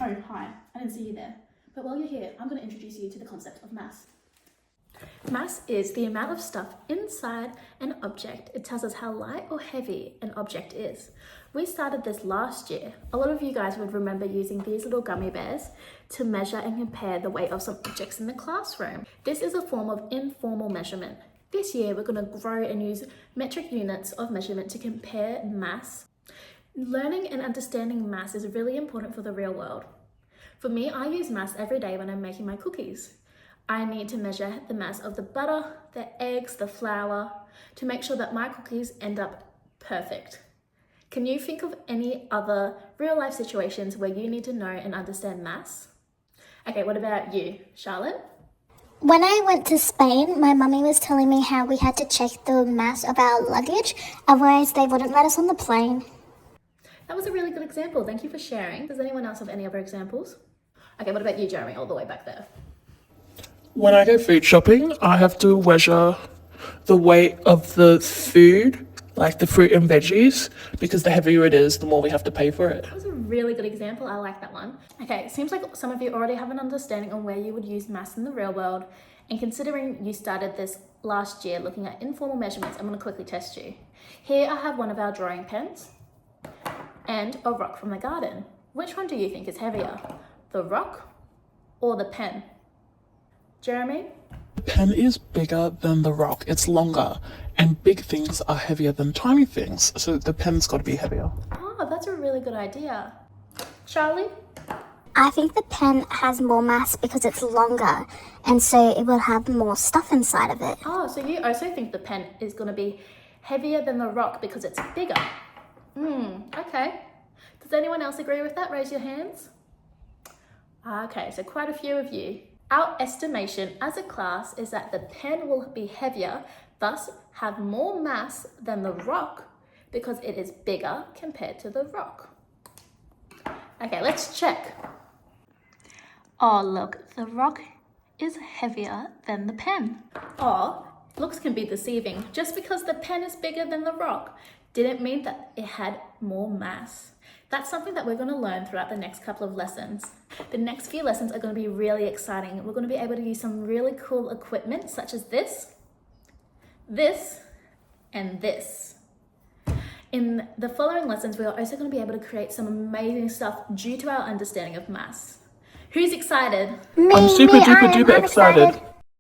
Oh, hi. I didn't see you there. But while you're here, I'm going to introduce you to the concept of mass. Mass is the amount of stuff inside an object. It tells us how light or heavy an object is. We started this last year. A lot of you guys would remember using these little gummy bears to measure and compare the weight of some objects in the classroom. This is a form of informal measurement. This year, we're going to grow and use metric units of measurement to compare mass. Learning and understanding mass is really important for the real world. For me, I use mass every day when I'm making my cookies. I need to measure the mass of the butter, the eggs, the flour, to make sure that my cookies end up perfect. Can you think of any other real life situations where you need to know and understand mass? Okay, what about you, Charlotte? When I went to Spain, my mummy was telling me how we had to check the mass of our luggage, otherwise they wouldn't let us on the plane. That was a really good example. Thank you for sharing. Does anyone else have any other examples? Okay, what about you, Jeremy, all the way back there? When I go food shopping, I have to measure the weight of the food, like the fruit and veggies, because the heavier it is, the more we have to pay for it. That was a really good example. I like that one. Okay, it seems like some of you already have an understanding on where you would use mass in the real world. And considering you started this last year looking at informal measurements, I'm going to quickly test you. Here I have one of our drawing pens and a rock from the garden. Which one do you think is heavier? The rock or the pen? Jeremy? The pen is bigger than the rock. It's longer, and big things are heavier than tiny things, so the pen's got to be heavier. Oh, that's a really good idea. Charlie? I think the pen has more mass because it's longer, and so it will have more stuff inside of it. Oh, so you also think the pen is going to be heavier than the rock because it's bigger? Okay. Does anyone else agree with that? Raise your hands. Okay, so quite a few of you. Our estimation as a class is that the pen will be heavier, thus have more mass than the rock because it is bigger compared to the rock. Okay, let's check. Oh, look, the rock is heavier than the pen. Oh, looks can be deceiving. Just because the pen is bigger than the rock didn't mean that it had more mass. That's something that we're going to learn throughout the next couple of lessons. The next few lessons are going to be really exciting. We're going to be able to use some really cool equipment such as this, and this. In the following lessons, we are also going to be able to create some amazing stuff due to our understanding of mass. Who's excited? Me, I'm super I duper am. duper I'm excited.